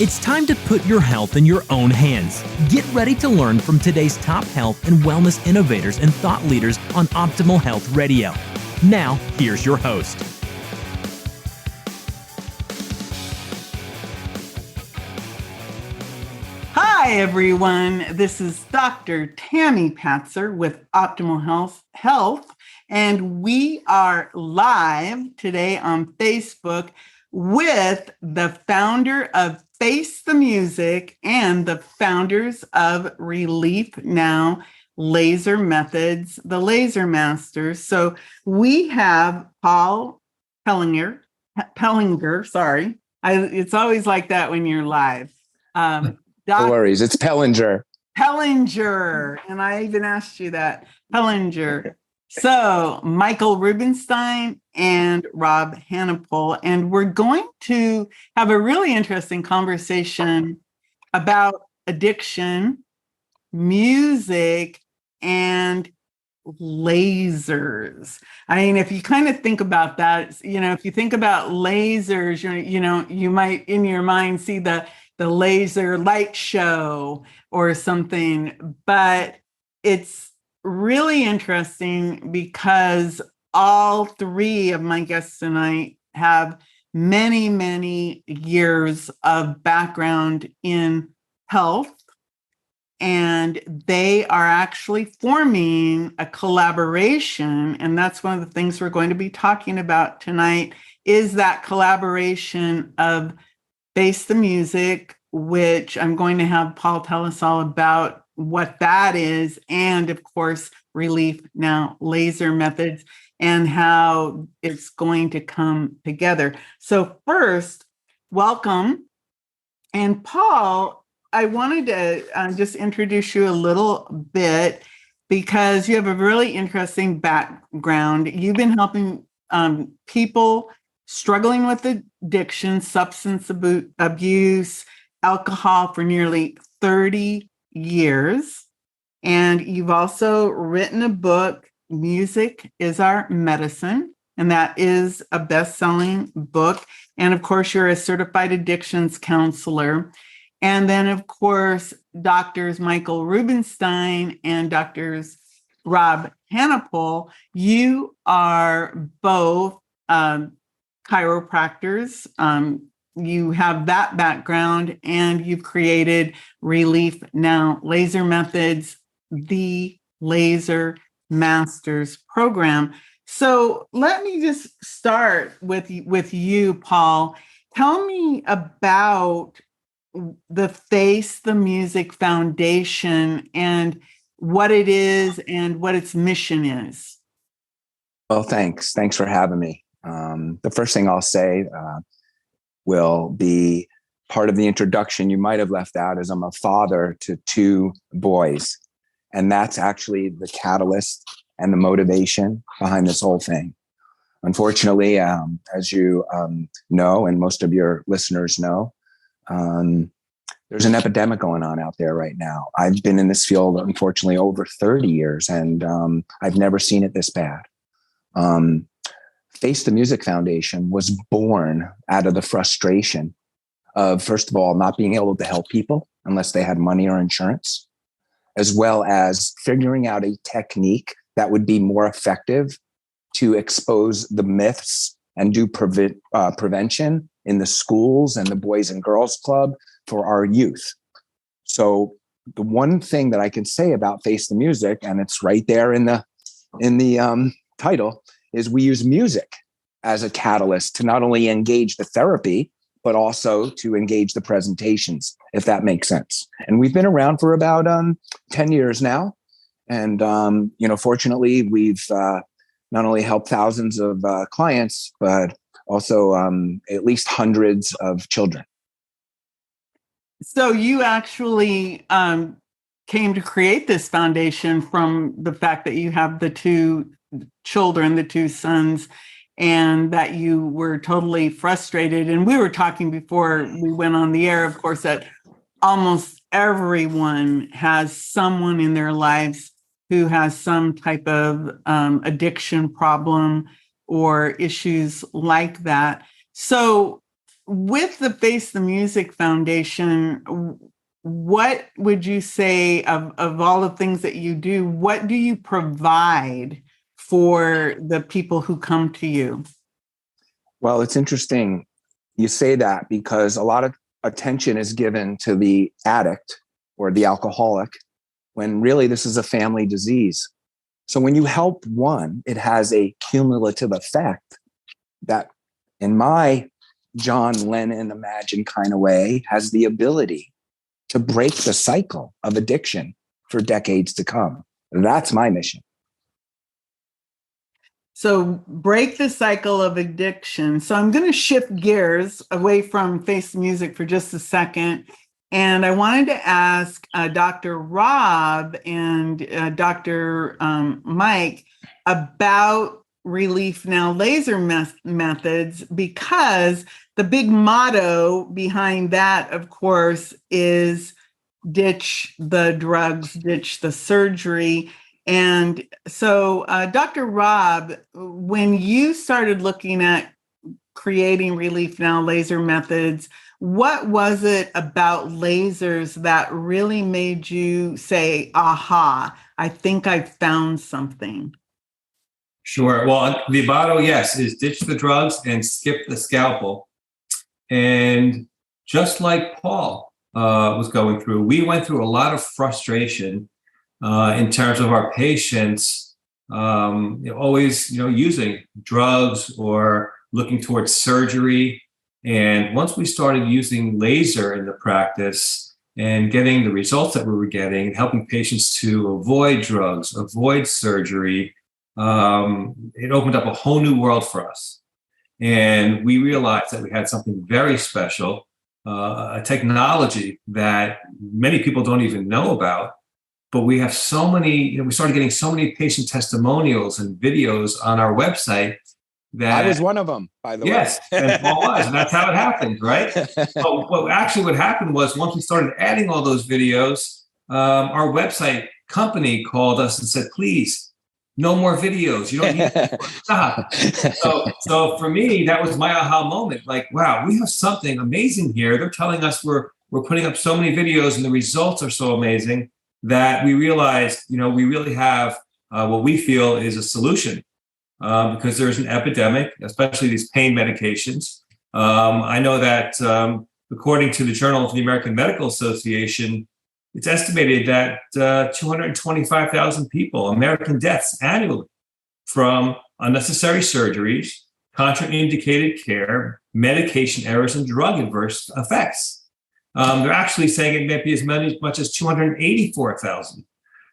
It's time to put your health in your own hands. Get ready to learn from today's top health and wellness innovators and thought leaders on Optimal Health Radio. Now, here's your host. Hi, everyone. This is Dr. Tammy Patzer with Optimal Health, and we are live today on Facebook with the founder of Face the Music and the founders of Relief Now Laser Methods, the Laser Masters. So we have Paul Pellinger. Sorry. It's always like that when you're live. No worries. It's Pellinger. And I even asked you that. Pellinger. So Michael Rubenstein and Rob Hanopole, and we're going to have a really interesting conversation about addiction, music, and lasers. I mean, if you kind of think about that, if you think about lasers, you might in your mind see the laser light show or something, but it's really interesting because all three of my guests tonight have many, many years of background in health, and they are actually forming a collaboration. And that's one of the things we're going to be talking about tonight is that collaboration of Face the Music, which I'm going to have Paul tell us all about what that is, and of course, Relief Now Laser Methods and how it's going to come together. So first, welcome. And Paul, I wanted to just introduce you a little bit because you have a really interesting background. You've been helping people struggling with addiction, substance abuse, alcohol for nearly 30 years. And you've also written a book, Music is Our Medicine, and that is a best-selling book. And of course, you're a certified addictions counselor. And then, of course, Doctors Michael Rubenstein and Doctors Rob Hanopole, you are both chiropractors. You have that background, and you've created Relief Now Laser Methods, the Laser Masters program. So let me just start with you, Paul. Tell me about the Face the Music Foundation and what it is and what its mission is. Well, thanks. Thanks for having me. The first thing I'll say will be part of the introduction you might have left out is I'm a father to two boys. And that's actually the catalyst and the motivation behind this whole thing. Unfortunately, as you know, and most of your listeners know, there's an epidemic going on out there right now. I've been in this field, unfortunately, over 30 years, and I've never seen it this bad. Face the Music Foundation was born out of the frustration of, first of all, not being able to help people unless they had money or insurance, as well as figuring out a technique that would be more effective to expose the myths and do prevention in the schools and the Boys and Girls Club for our youth. So the one thing that I can say about Face the Music, and it's right there in the title, is we use music as a catalyst to not only engage the therapy, but also to engage the presentations, if that makes sense. And we've been around for about 10 years now. And, fortunately, we've not only helped thousands of clients, but also at least hundreds of children. So you actually came to create this foundation from the fact that you have the two children, the two sons, and that you were totally frustrated. And we were talking before we went on the air, of course, that almost everyone has someone in their lives who has some type of addiction problem or issues like that. So with the Face the Music Foundation, what would you say of all the things that you do, what do you provide for the people who come to you? Well, it's interesting you say that, because a lot of attention is given to the addict or the alcoholic when really this is a family disease. So when you help one, it has a cumulative effect that, in my John Lennon Imagine kind of way, has the ability to break the cycle of addiction for decades to come. That's my mission. So break the cycle of addiction. So I'm going to shift gears away from Face the Music for just a second. And I wanted to ask Dr. Rob and Dr. Mike about Relief Now laser methods, because the big motto behind that, of course, is ditch the drugs, ditch the surgery. And so, Dr. Rob, when you started looking at creating Relief Now laser methods, what was it about lasers that really made you say, aha, I think I found something? Sure. Well, the motto, yes, is ditch the drugs and skip the scalpel. And just like Paul was going through, we went through a lot of frustration in terms of our patients always, using drugs or looking towards surgery. And once we started using laser in the practice and getting the results that we were getting, helping patients to avoid drugs, avoid surgery, it opened up a whole new world for us. And we realized that we had something very special, a technology that many people don't even know about. But we have so many, we started getting so many patient testimonials and videos on our website that I was one of them, by the way. Yes, and Paul was, and that's how it happened, right? So what happened was, once we started adding all those videos, our website company called us and said, please, no more videos. You don't need to stop. So for me, that was my aha moment. Like, wow, we have something amazing here. They're telling us we're putting up so many videos and the results are so amazing that we realized, we really have what we feel is a solution. Because there's an epidemic, especially these pain medications. I know that according to the Journal of the American Medical Association, it's estimated that 225,000 people, American deaths annually from unnecessary surgeries, contraindicated care, medication errors, and drug adverse effects. They're actually saying it may be as much as 284,000.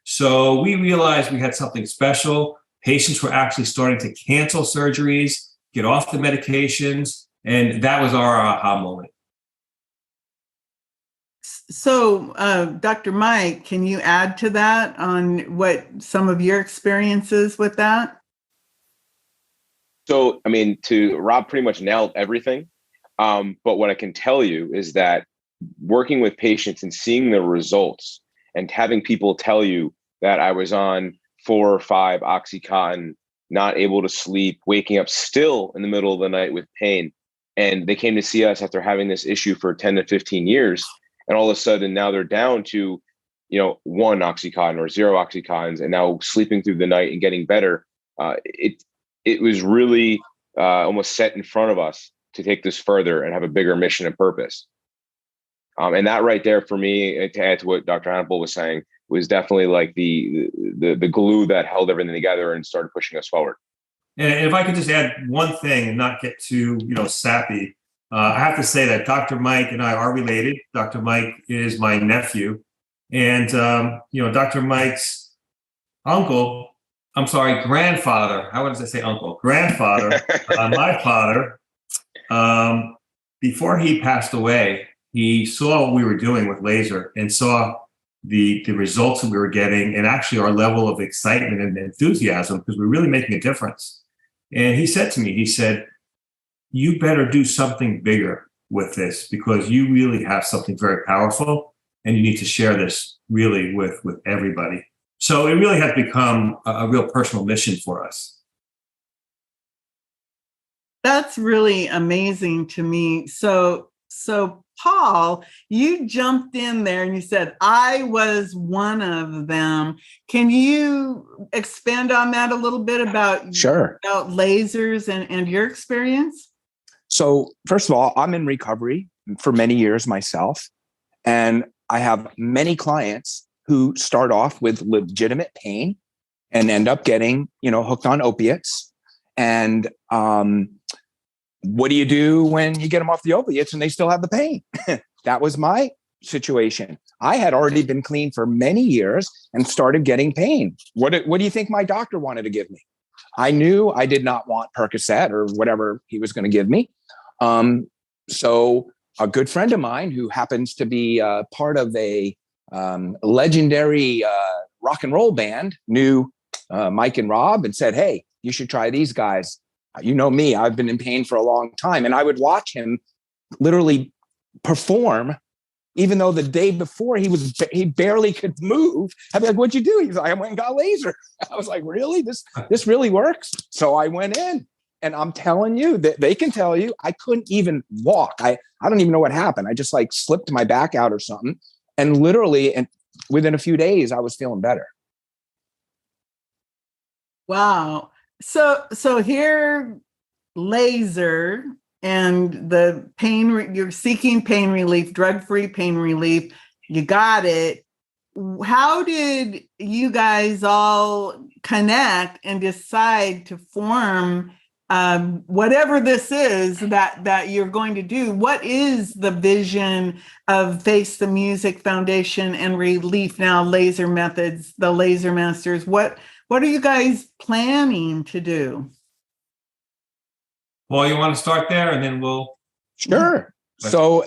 So we realized we had something special. Patients were actually starting to cancel surgeries, get off the medications, and that was our aha moment. So, Dr. Mike, can you add to that on what some of your experiences with that? So, Rob pretty much nailed everything. But what I can tell you is that working with patients and seeing the results and having people tell you that I was on 4 or 5 Oxycontin, not able to sleep, waking up still in the middle of the night with pain. And they came to see us after having this issue for 10 to 15 years. And all of a sudden now they're down to, 1 Oxycontin or 0 Oxycontins, and now sleeping through the night and getting better. It was really almost set in front of us to take this further and have a bigger mission and purpose. And that right there for me, to add to what Dr. Hanopole was saying, was definitely like the glue that held everything together and started pushing us forward. And if I could just add one thing and not get too, sappy, I have to say that Dr. Mike and I are related. Dr. Mike is my nephew, and Dr. Mike's grandfather. How does I say uncle? Grandfather, my father. Before he passed away, he saw what we were doing with laser and saw the results that we were getting, and actually our level of excitement and enthusiasm, because we're really making a difference. And he said to me, you better do something bigger with this, because you really have something very powerful and you need to share this really with everybody. So it really has become a real personal mission for us. That's really amazing to me. So Paul, you jumped in there and you said, I was one of them. Can you expand on that a little bit about lasers and your experience? So first of all, I'm in recovery for many years myself. And I have many clients who start off with legitimate pain and end up getting, hooked on opiates. And what do you do when you get them off the opiates and they still have the pain? That was my situation. I had already been clean for many years and started getting pain. What do you think my doctor wanted to give me? I knew I did not want Percocet or whatever he was going to give me. So a good friend of mine who happens to be part of a legendary rock and roll band knew Mike and Rob and said, hey, you should try these guys. You know me, I've been in pain for a long time. And I would watch him literally perform, even though the day before he barely could move. I'd be like, what'd you do? He's like, I went and got laser. I was like, really? This really works? So I went in. And I'm telling you that they can tell you, I couldn't even walk. I don't even know what happened. I just like slipped my back out or something. And literally, and within a few days, I was feeling better. Wow. So here, laser and the pain, you're seeking pain relief, drug-free pain relief. You got it. How did you guys all connect and decide to form whatever this is that you're going to do? What is the vision of Face the Music Foundation and Relief Now Laser Methods, the Laser Masters? What are you guys planning to do? Well, you want to start there and then we'll... Sure. So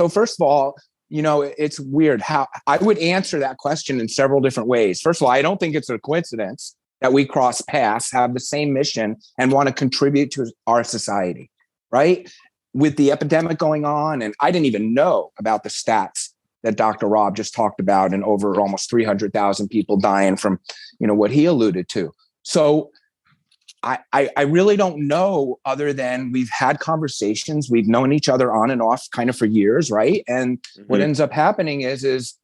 first of all, it's weird how I would answer that question in several different ways. First of all, I don't think it's a coincidence that we cross paths, have the same mission, and want to contribute to our society, right? With the epidemic going on, and I didn't even know about the stats that Dr. Rob just talked about, and over almost 300,000 people dying from, what he alluded to. So I really don't know, other than we've had conversations, we've known each other on and off kind of for years, right? And what ends up happening is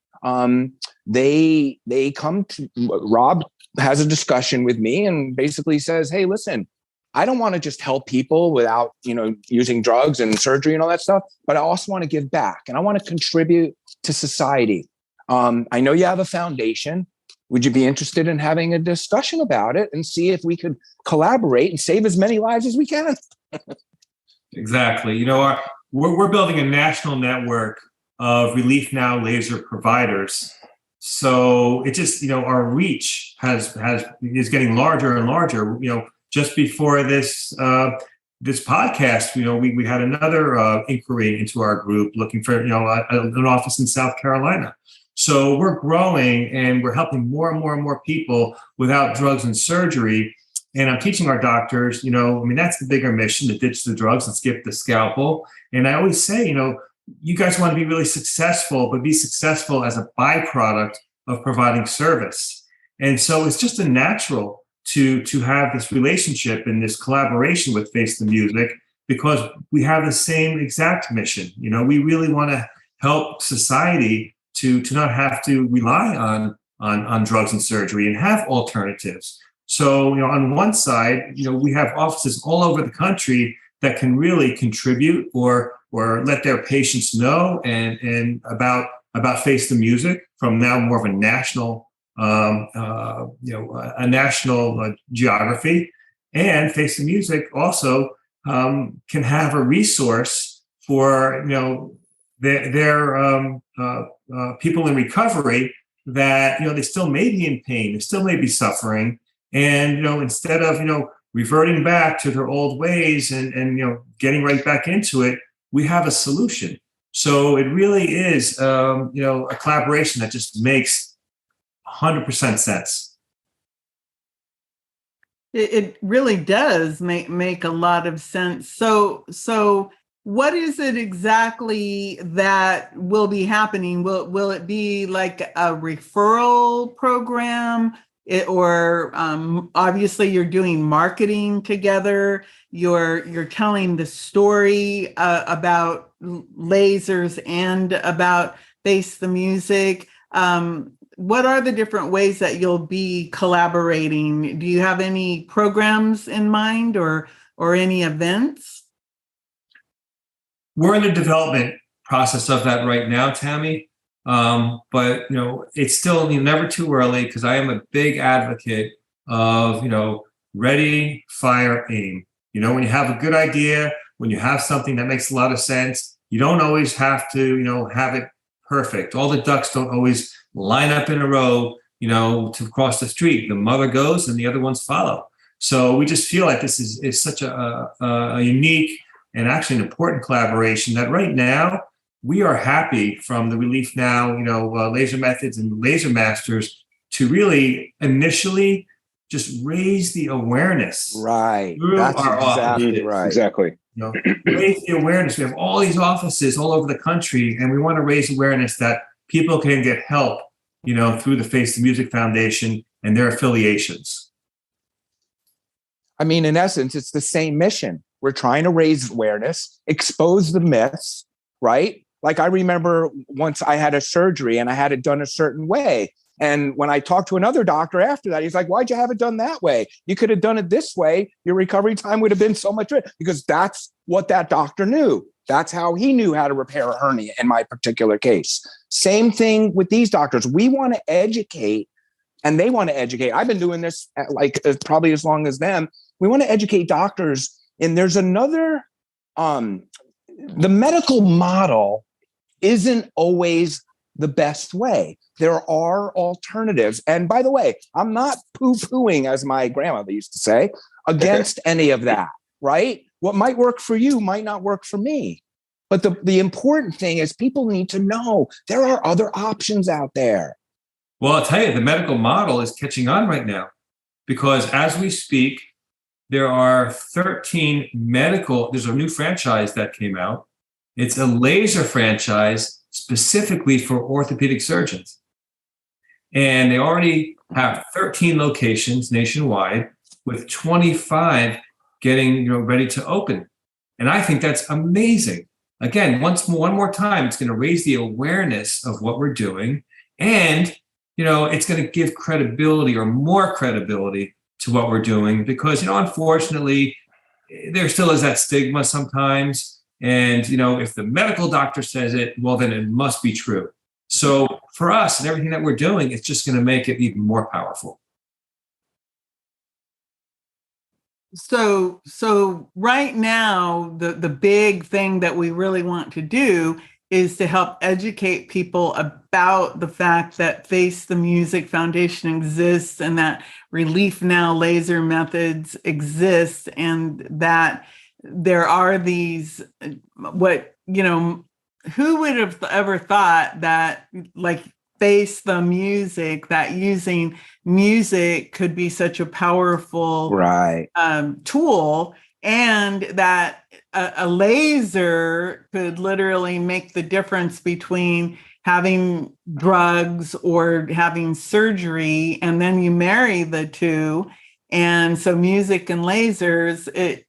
they come to Rob has a discussion with me and basically says, hey, listen, I don't want to just help people without, using drugs and surgery and all that stuff, but I also want to give back and I want to contribute to society. I know you have a foundation. Would you be interested in having a discussion about it and see if we could collaborate and save as many lives as we can? Exactly. We're building a national network of Relief Now laser providers. So it just, our reach is getting larger and larger. Just before this podcast, we had another inquiry into our group looking for, an office in South Carolina. So we're growing and we're helping more and more and more people without drugs and surgery. And I'm teaching our doctors, that's the bigger mission, to ditch the drugs and skip the scalpel. And I always say, you guys want to be really successful, but be successful as a byproduct of providing service. And so it's just a natural to have this relationship and this collaboration with Face the Music, because we have the same exact mission. We really want to help society to not have to rely on drugs and surgery and have alternatives. So, on one side, we have offices all over the country that can really contribute or let their patients know and about Face the Music from now more of a national a national geography. And Face the Music also can have a resource for their people in recovery that they still may be in pain, they still may be suffering, and instead of reverting back to their old ways and getting right back into it, we have a solution. So it really is a collaboration that just makes 100% sense. It really does make a lot of sense. So what is it exactly that will be happening? Will it be like a referral program? or obviously you're doing marketing together. You're telling the story about lasers and about Face the Music. What are the different ways that you'll be collaborating? Do you have any programs in mind or any events? We're in the development process of that right now, Tammy. But it's still never too early, because I am a big advocate of ready, fire, aim. When you have a good idea, when you have something that makes a lot of sense, you don't always have to have it perfect. All the ducks don't always line up in a row, to cross the street. The mother goes and the other ones follow. So we just feel like this is such a unique and actually an important collaboration that right now we are happy from the Relief Now, Laser Methods and Laser Masters to really initially just raise the awareness. Right. Through That's our exactly offices. right. Exactly. Raise the awareness. We have all these offices all over the country, and we want to raise awareness that people can get help, through the Face the Music Foundation and their affiliations. I mean, in essence, it's the same mission. We're trying to raise awareness, expose the myths, right? Like I remember once I had a surgery and I had it done a certain way. And when I talked to another doctor after that, he's like, why'd you have it done that way? You could have done it this way. Your recovery time would have been so much better, because that's what that doctor knew. That's how he knew how to repair a hernia in my particular case. Same thing with these doctors. We want to educate and they want to educate. I've been doing this probably as long as them. We want to educate doctors. And there's another, the medical model isn't always the best way. There are alternatives. And by the way, I'm not poo-pooing, as my grandmother used to say, against any of that, right? What might work for you might not work for me. But the important thing is people need to know there are other options out there. Well, I'll tell you, the medical model is catching on right now, because as we speak, there are 13 there's a new franchise that came out. It's a laser franchise specifically for orthopedic surgeons. And they already have 13 locations nationwide, with 25 getting ready to open. And I think that's amazing. Again, one more time, it's going to raise the awareness of what we're doing. And, it's going to give credibility, or more credibility, to what we're doing, because, unfortunately, there still is that stigma sometimes. And, if the medical doctor says it, well, then it must be true. So for us and everything that we're doing, it's just going to make it even more powerful. So right now, the big thing that we really want to do is to help educate people about the fact that Face the Music Foundation exists, and that Relief Now Laser Methods exist, and that there are these, who would have ever thought that, like, Face the Music, that using music could be such a powerful tool, and that a laser could literally make the difference between having drugs or having surgery, and then you marry the two. And so music and lasers,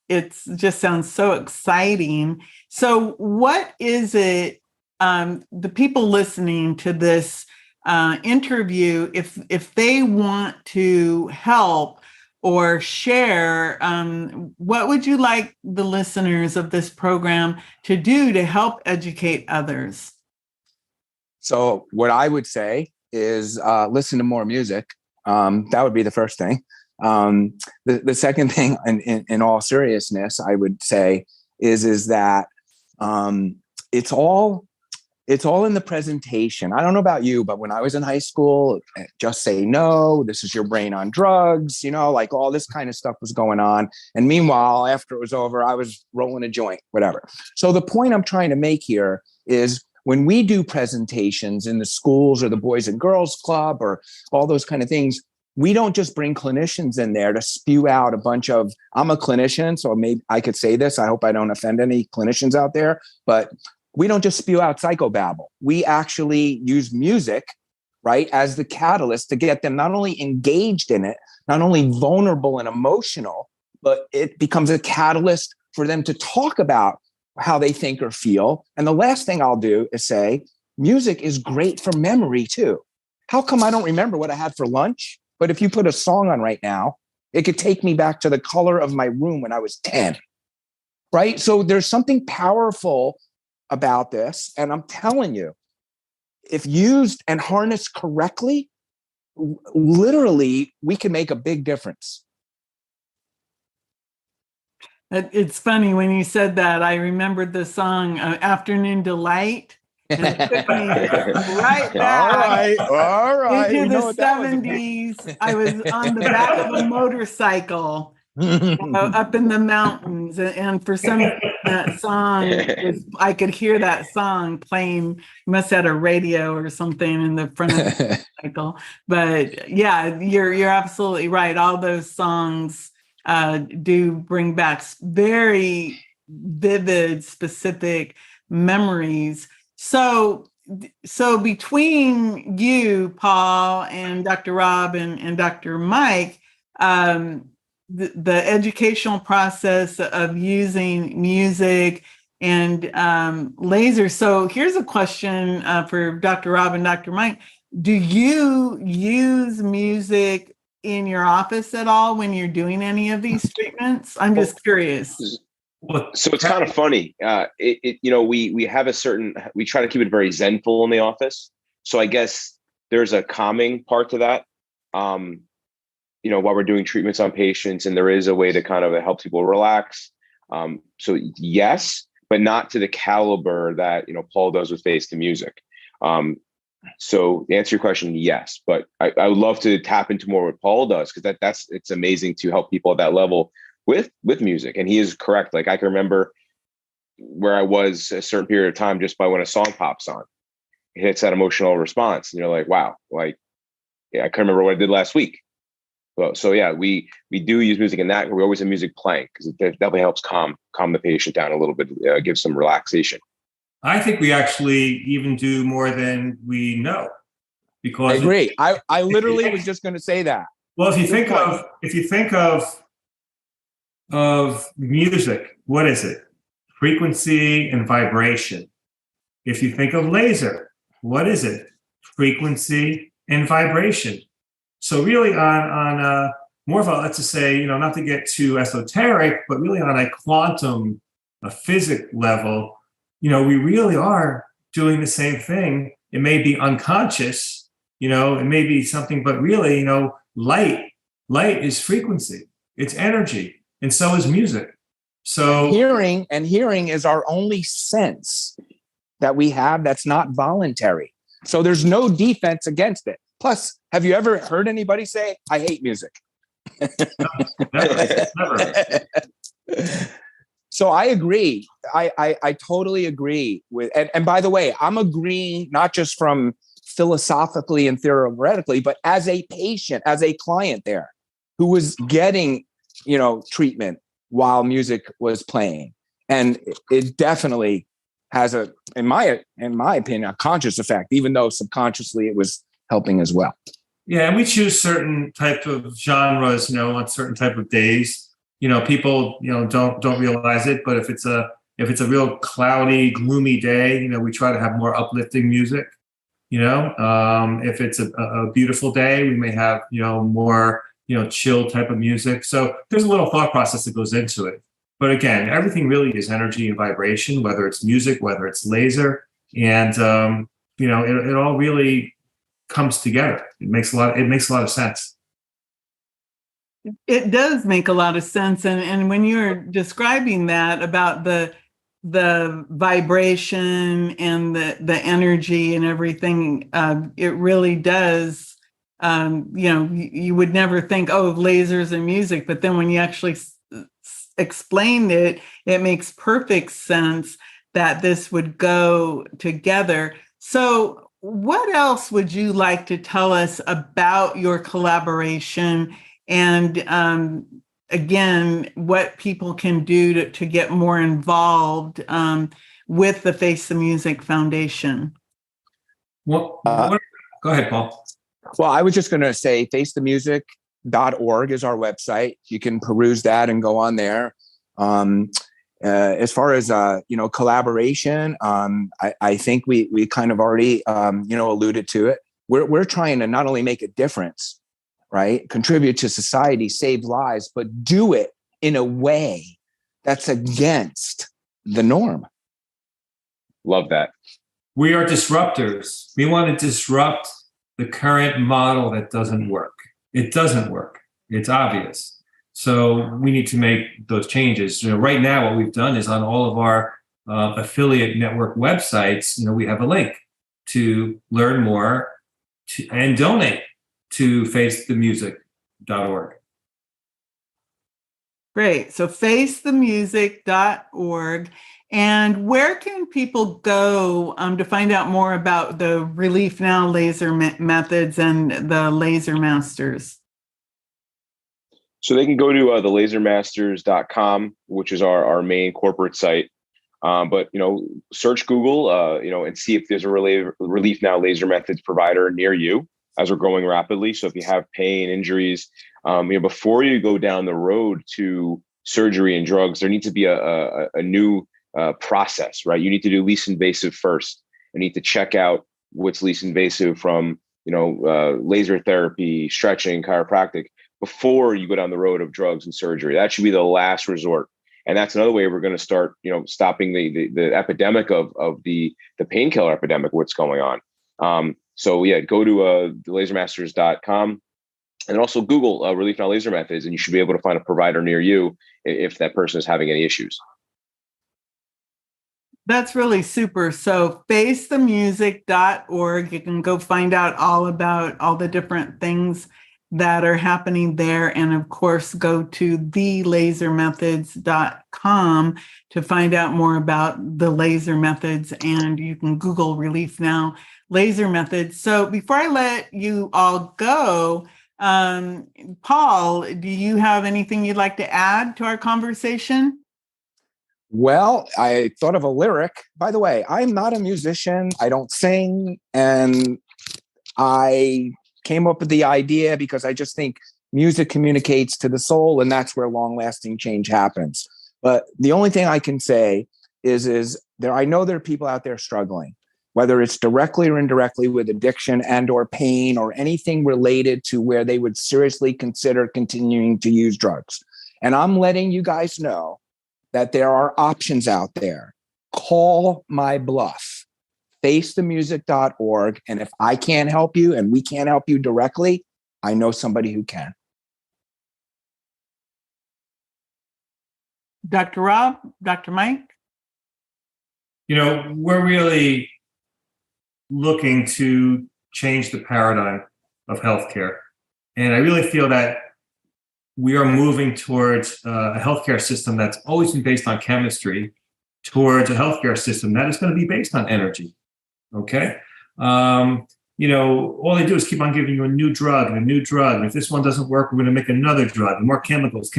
it just sounds so exciting. So what is it, the people listening to this interview, if they want to help or share, what would you like the listeners of this program to do to help educate others? So what I would say is listen to more music. That would be the first thing. The second thing, in all seriousness, I would say is that it's all in the presentation. I don't know about you, but when I was in high school, just say no, this is your brain on drugs, like all this kind of stuff was going on. And meanwhile, after it was over, I was rolling a joint, whatever. So the point I'm trying to make here is, when we do presentations in the schools or the Boys and Girls Club or all those kind of things, we don't just bring clinicians in there to spew out a bunch of, I'm a clinician, so maybe I could say this. I hope I don't offend any clinicians out there, but we don't just spew out psychobabble. We actually use music, right, as the catalyst to get them not only engaged in it, not only vulnerable and emotional, but it becomes a catalyst for them to talk about how they think or feel. And the last thing I'll do is say, music is great for memory too. How come I don't remember what I had for lunch? But if you put a song on right now, it could take me back to the color of my room when I was 10, right? So there's something powerful about this. And I'm telling you, if used and harnessed correctly, literally, we can make a big difference. It's funny when you said that, I remembered the song Afternoon Delight. And it took me right back all right. into the 70s. I was on the back of a motorcycle up in the mountains. And for some reason, that song, I could hear that song playing, must have had a radio or something in the front of the motorcycle. But yeah, you're absolutely right. All those songs do bring back very vivid, specific memories. So between you, Paul, and Dr. Rob and Dr. Mike, the educational process of using music and laser. So here's a question for Dr. Rob and Dr. Mike. Do you use music in your office at all when you're doing any of these treatments? I'm just curious. So it's kind of funny. We have we try to keep it very zenful in the office. So I guess there's a calming part to that. While we're doing treatments on patients, and there is a way to kind of help people relax. So yes, but not to the caliber that, Paul does with face to music. So to answer your question, yes, but I would love to tap into more what Paul does, because it's amazing to help people at that level with music. And he is correct. Like, I can remember where I was a certain period of time just by when a song pops on, it hits that emotional response, and you're like, wow, like, yeah, I couldn't remember what I did last week. So yeah, we do use music in that. We always have music playing because it definitely helps calm the patient down a little bit, give some relaxation. I think we actually even do more than we know, because I agree. I literally was just going to say that. Well, if you think of music, what is it? Frequency and vibration. If you think of laser, what is it? Frequency and vibration. So really on more of a, let's just say, not to get too esoteric, but really on a quantum, a physics level, we really are doing the same thing. It may be unconscious, it may be something, but really, light is frequency, it's energy, and so is music. So hearing is our only sense that we have that's not voluntary. So there's no defense against it. Plus, have you ever heard anybody say, I hate music? Never. So I agree. I totally agree with, and by the way, I'm agreeing not just from philosophically and theoretically, but as a patient, as a client there who was getting, treatment while music was playing. And it definitely has in my opinion, a conscious effect, even though subconsciously it was helping as well. Yeah, and we choose certain type of genres, on certain type of days. People, don't realize it, but if it's a real cloudy, gloomy day, we try to have more uplifting music. If it's a beautiful day, we may have, more, chill type of music. So there's a little thought process that goes into it. But again, everything really is energy and vibration, whether it's music, whether it's laser, and it all really comes together. It makes a lot of sense. It does make a lot of sense. And when you're describing that about the vibration and the energy and everything, it really does, you would never think, oh, lasers and music. But then when you actually explained it, it makes perfect sense that this would go together. So what else would you like to tell us about your collaboration, and again, what people can do to get more involved with the Face the Music Foundation? What Go ahead, Paul. Well, I was just going to say facethemusic.org is our website. You can peruse that and go on there. As far as, collaboration, I think we kind of already, alluded to it. We're trying to not only make a difference, right? Contribute to society, save lives, but do it in a way that's against the norm. Love that. We are disruptors. We want to disrupt the current model that doesn't work. It doesn't work. It's obvious. So we need to make those changes. Right now, what we've done is on all of our affiliate network websites, we have a link to learn more and donate to facethemusic.org. Great. So facethemusic.org. And where can people go to find out more about the Relief Now laser methods and the Laser Masters? So they can go to thelasermasters.com, which is our main corporate site. But, search Google, and see if there's a Relief Now laser methods provider near you, as we're growing rapidly. So if you have pain, injuries, before you go down the road to surgery and drugs, there needs to be a new process, right? You need to do least invasive first. You need to check out what's least invasive from, laser therapy, stretching, chiropractic, before you go down the road of drugs and surgery. That should be the last resort. And that's another way we're going to start, stopping the epidemic of the painkiller epidemic, what's going on. So yeah, go to thelasermasters.com and also Google Relief Now laser methods, and you should be able to find a provider near you if that person is having any issues. That's really super. So facethemusic.org, you can go find out all about all the different things that are happening there. And of course, go to thelasermethods.com to find out more about the laser methods. And you can Google Relief Now laser methods. So before I let you all go, Paul, do you have anything you'd like to add to our conversation? Well, I thought of a lyric. By the way, I'm not a musician. I don't sing. And I came up with the idea because I just think music communicates to the soul, and that's where long-lasting change happens. But the only thing I can say is I know there are people out there struggling, whether it's directly or indirectly with addiction and or pain or anything related to where they would seriously consider continuing to use drugs. And I'm letting you guys know that there are options out there. Call my bluff, facethemusic.org. And if I can't help you and we can't help you directly, I know somebody who can. Dr. Rob, Dr. Mike? We're really looking to change the paradigm of healthcare. And I really feel that we are moving towards a healthcare system that's always been based on chemistry, towards a healthcare system that is going to be based on energy. Okay. All they do is keep on giving you a new drug and a new drug. And if this one doesn't work, we're going to make another drug and more chemicals.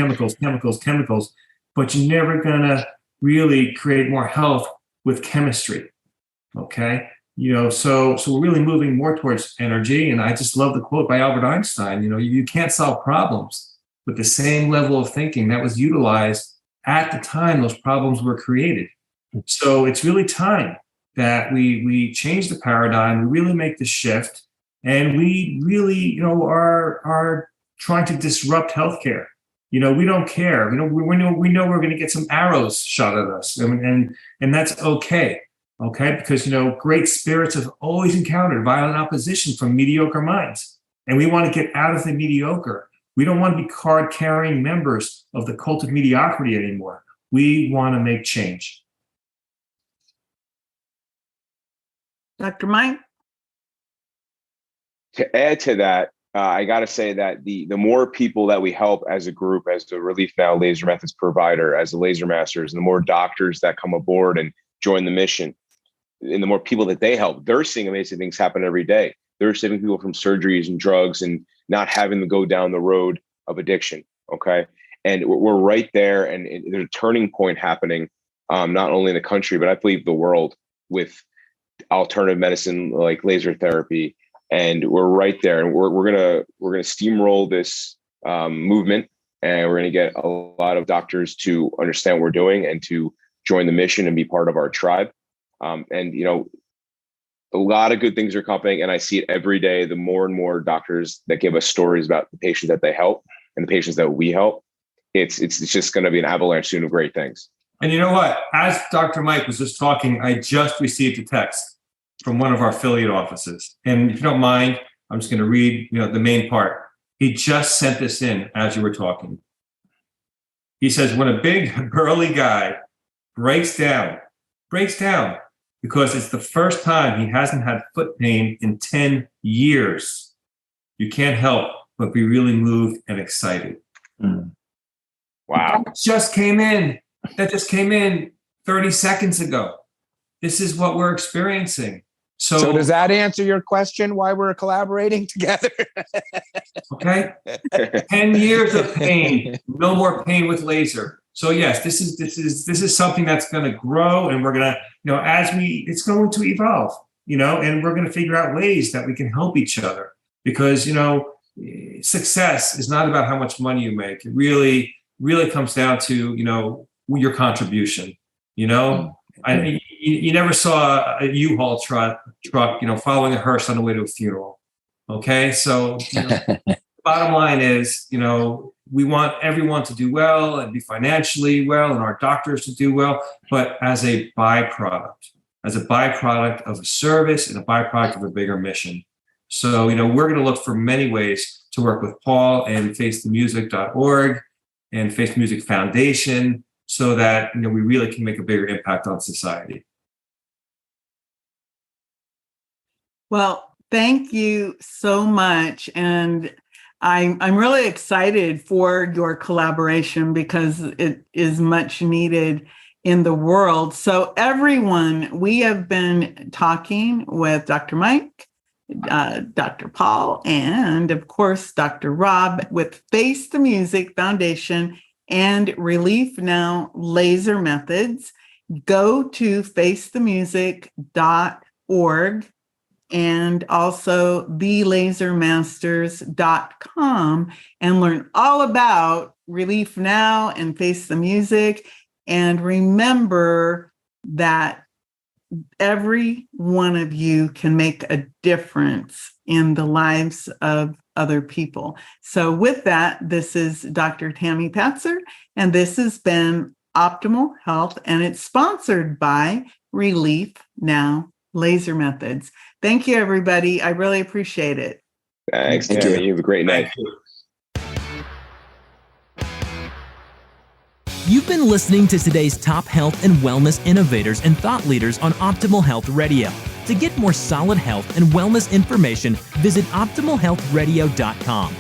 But you're never going to really create more health with chemistry. Okay. So we're really moving more towards energy. And I just love the quote by Albert Einstein, you can't solve problems with the same level of thinking that was utilized at the time those problems were created. So it's really time that we change the paradigm, we really make the shift, and we really, are trying to disrupt healthcare. We don't care. We know we're going to get some arrows shot at us, and that's okay. Okay, because great spirits have always encountered violent opposition from mediocre minds, and we want to get out of the mediocre. We don't want to be card-carrying members of the cult of mediocrity anymore. We want to make change. Dr. Mike? To add to that, I got to say that the more people that we help as a group, as the Relief Now Laser Methods provider, as the Laser Masters, and the more doctors that come aboard and join the mission, and the more people that they help, they're seeing amazing things happen every day. They're saving people from surgeries and drugs and not having to go down the road of addiction. Okay. And we're right there. And there's a turning point happening, not only in the country, but I believe the world, with alternative medicine like laser therapy, and we're right there, and we're gonna steamroll this movement, and we're gonna get a lot of doctors to understand what we're doing and to join the mission and be part of our tribe. And a lot of good things are coming, and I see it every day. The more and more doctors that give us stories about the patients that they help and the patients that we help, it's just going to be an avalanche soon of great things. And you know what? As Dr. Mike was just talking, I just received a text from one of our affiliate offices. And if you don't mind, I'm just going to read, the main part. He just sent this in as you were talking. He says, when a big burly guy breaks down because it's the first time he hasn't had foot pain in 10 years, you can't help but be really moved and excited. Wow. That just came in 30 seconds ago. This is what we're experiencing. So does that answer your question why we're collaborating together? Okay. 10 years of pain, no more pain with laser. So yes, this is something that's going to grow, and we're going to, it's going to evolve, and we're going to figure out ways that we can help each other, because, success is not about how much money you make. It really, really comes down to, your contribution. You never saw a U-Haul truck, following a hearse on the way to a funeral. Okay. So bottom line is, we want everyone to do well and be financially well, and our doctors to do well, but as a byproduct of a service and a byproduct of a bigger mission. So, we're going to look for many ways to work with Paul and facethemusic.org and Face the Music Foundation, so that, we really can make a bigger impact on society. Well, thank you so much. And I'm really excited for your collaboration, because it is much needed in the world. So everyone, we have been talking with Dr. Mike, Dr. Paul, and of course, Dr. Rob with Face the Music Foundation and Relief Now Laser Methods. Go to facethemusic.org and also thelasermasters.com and learn all about Relief Now and Face the Music. And remember that every one of you can make a difference in the lives of other people. So with that, this is Dr. Tammy Patzer, and this has been Optimal Health, and it's sponsored by Relief Now Laser Methods. Thank you, everybody. I really appreciate it. Thanks, Tammy. You have a great night. You've been listening to today's top health and wellness innovators and thought leaders on Optimal Health Radio. To get more solid health and wellness information, visit optimalhealthradio.com.